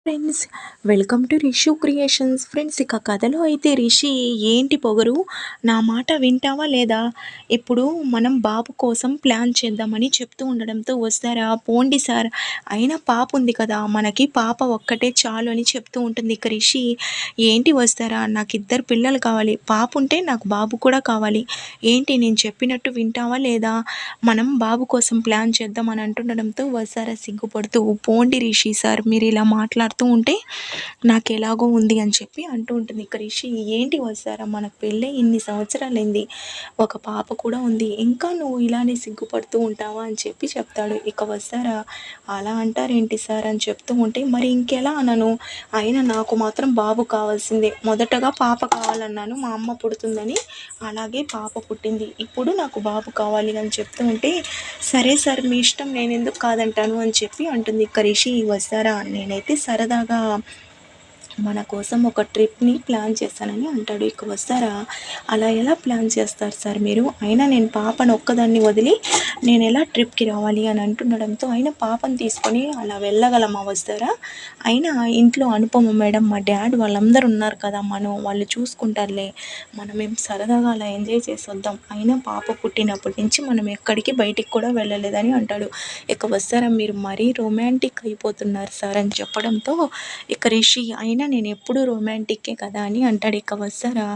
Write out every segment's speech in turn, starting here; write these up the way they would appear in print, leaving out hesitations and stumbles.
Friends, welcome to Rishu creations. Friends, ఇక కథలో అయితే రిషి ఏంటి పొగరు, నా మాట వింటావా లేదా, ఇప్పుడు మనం బాబు కోసం ప్లాన్ చేద్దామని చెప్తూ ఉండడంతో, వస్తారా పోండి సార్, అయినా పాప ఉంది కదా మనకి, పాప ఒక్కటే చాలు అని చెప్తూ ఉంటుంది. ఇక రిషి ఏంటి వస్తారా, నాకు ఇద్దరు పిల్లలు కావాలి, పాప ఉంటే నాకు బాబు కూడా కావాలి, ఏంటి నేను చెప్పినట్టు వింటావా లేదా, మనం బాబు కోసం ప్లాన్ చేద్దాం అని అంటుండడంతో, వస్తారా సిగ్గుపడుతూ పోండి రిషి సార్, మీరు ఇలా మాట్లాడుతూ ఉంటే నాకు ఎలాగో ఉంది అని చెప్పి అంటూ ఉంటుంది. ఇక రిషి ఏంటి వస్తారా, మనకు పెళ్ళి ఇన్ని సంవత్సరాలైంది, ఒక పాప కూడా ఉంది, ఇంకా నువ్వు ఇలానే సిగ్గుపడుతూ ఉంటావా అని చెప్పి చెప్తాడు. ఇక వస్తారా అలా అంటారేంటి సార్ అని చెప్తూ ఉంటే, మరి ఇంకెలా అనను, అయినా నాకు మాత్రం బాబు కావాల్సిందే, మొదటగా పాప కావాలన్నాను, మా అమ్మ పుడుతుందని, అలాగే పాప పుట్టింది, ఇప్పుడు నాకు బాబు కావాలి అని చెప్తూ ఉంటే, సరే సార్ మీ ఇష్టం, నేను ఎందుకు కాదంటాను అని చెప్పి అంటుంది. ఇక రిషి వస్తారా, నేనైతే సరదాగా మన కోసం ఒక ట్రిప్ని ప్లాన్ చేస్తానని అంటాడు. ఇక వస్తారా అలా ఎలా ప్లాన్ చేస్తారు సార్ మీరు, అయినా నేను పాపను ఒక్కదాన్ని వదిలి నేను ఎలా ట్రిప్కి రావాలి అని అంటుండడంతో, అయినా పాపను తీసుకొని అలా వెళ్ళగలమా వస్తారా, అయినా ఇంట్లో అనుపమ మేడం, మా డాడ్ వాళ్ళందరూ ఉన్నారు కదా, వాళ్ళు చూసుకుంటారులే, మనమేం సరదాగా అలా ఎంజాయ్ చేసి వద్దాం, అయినా పాప పుట్టినప్పటి నుంచి మనం ఎక్కడికి బయటికి కూడా వెళ్ళలేదని అంటాడు. ఇక వస్తారా మీరు మరీ రొమాంటిక్ అయిపోతున్నారు సార్ అని చెప్పడంతో, ఇక రిషి అయినా నేను ఎప్పుడూ రొమాంటిక్కే కదా అని అంటాడు. ఇక వస్తారా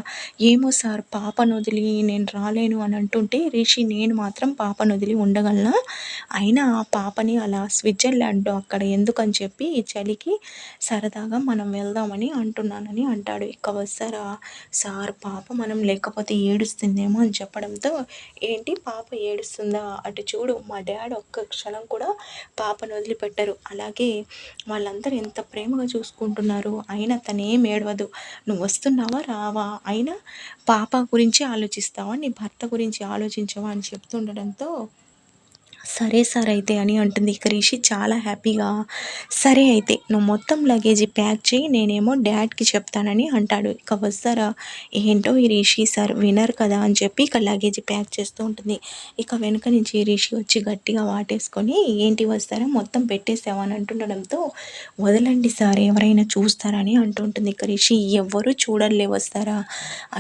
ఏమో సార్, పాపను వదిలి నేను రాలేను అని అంటుంటే, రిషి నేను మాత్రం పాపను వదిలి ఉండగలనా, అయినా ఆ పాపని అలా స్విట్జర్లాండ్లో అక్కడ ఎందుకని చెప్పి ఈ చలికి సరదాగా మనం వెళ్దామని అంటున్నానని అంటాడు. ఇక వస్తారా సార్, పాప మనం లేకపోతే ఏడుస్తుందేమో అని చెప్పడంతో, ఏంటి పాప ఏడుస్తుందా, అటు చూడు మా డాడ్ ఒక్క క్షణం కూడా పాపను వదిలిపెట్టరు, అలాగే వాళ్ళందరూ ఎంత ప్రేమగా చూసుకుంటున్నారు, అయినా తనేం ఏడవదు, నువ్వు వస్తున్నావా రావా, అయినా పాప గురించి ఆలోచిస్తావా, నీ భర్త గురించి ఆలోచించవా అని చెప్తుండడంతో, సరే సార్ అయితే అని అంటుంది. ఇక రిషి చాలా హ్యాపీగా, సరే అయితే నువ్వు మొత్తం లగేజీ ప్యాక్ చేయి, నేనేమో డాడ్కి చెప్తానని అంటాడు. ఇక వస్తారా ఏంటో ఈ రిషి సార్ వినరు కదా అని చెప్పి ఇక లగేజీ ప్యాక్ చేస్తూ ఉంటుంది. ఇక వెనుక నుంచి రిషి వచ్చి గట్టిగా వాటేసుకొని, ఏంటి వస్తారా మొత్తం పెట్టేసావని అంటుండడంతో, వదలండి సార్ ఎవరైనా చూస్తారని అంటుంటుంది. ఇక రిషి ఎవ్వరూ చూడలే వస్తారా,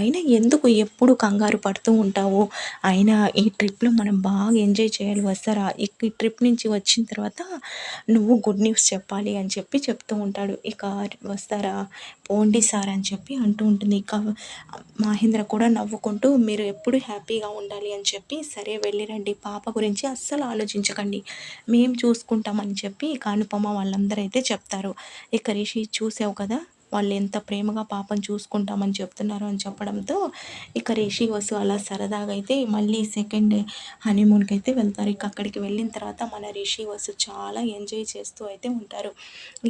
అయినా ఎందుకు ఎప్పుడు కంగారు పడుతూ ఉంటావు, అయినా ఈ ట్రిప్లో మనం బాగా ఎంజాయ్ చేయాలి వస్తారా, ఈ ట్రిప్ నుంచి వచ్చిన తర్వాత నువ్వు గుడ్ న్యూస్ చెప్పాలి అని చెప్పి చెప్తూ ఉంటాడు. ఇక వస్తారా పోండి సార్ అని చెప్పి అంటూ ఉంటుంది. ఇక మహేంద్ర కూడా నవ్వుకుంటూ, మీరు ఎప్పుడు హ్యాపీగా ఉండాలి అని చెప్పి, సరే వెళ్ళిరండి, పాప గురించి అస్సలు ఆలోచించకండి, మేము చూసుకుంటామని చెప్పి ఇక అనుపమ వాళ్ళందరూ అయితే చెప్తారు. ఇక రిషి చూసావు కదా, వాళ్ళు ఎంత ప్రేమగా పాపను చూసుకుంటామని చెప్తున్నారు అని చెప్పడంతో, ఇక రిషి వసు అలా సరదాగా అయితే మళ్ళీ సెకండ్ హనీమూన్కి అయితే వెళ్తారు. ఇక అక్కడికి వెళ్ళిన తర్వాత మన రిషి వసు చాలా ఎంజాయ్ చేస్తూ అయితే ఉంటారు.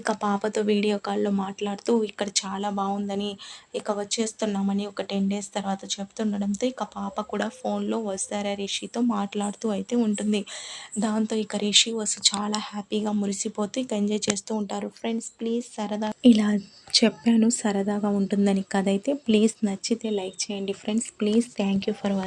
ఇక పాపతో వీడియో కాల్లో మాట్లాడుతూ, ఇక్కడ చాలా బాగుందని, ఇక వచ్చేస్తున్నామని ఒక 10 డేస్ తర్వాత చెప్తుండడంతో, ఇక పాప కూడా ఫోన్లో వస్తారా రిషితో మాట్లాడుతూ అయితే ఉంటుంది. దాంతో ఇక రిషి వసు చాలా హ్యాపీగా మురిసిపోతూ ఇక ఎంజాయ్ చేస్తూ ఉంటారు. ఫ్రెండ్స్ ప్లీజ్ సరదా ఇలా చెప్పాను సరదాగా ఉంటుందని, కథ అయితే ప్లీజ్ నచ్చితే లైక్ చేయండి friends, please thank you for watching.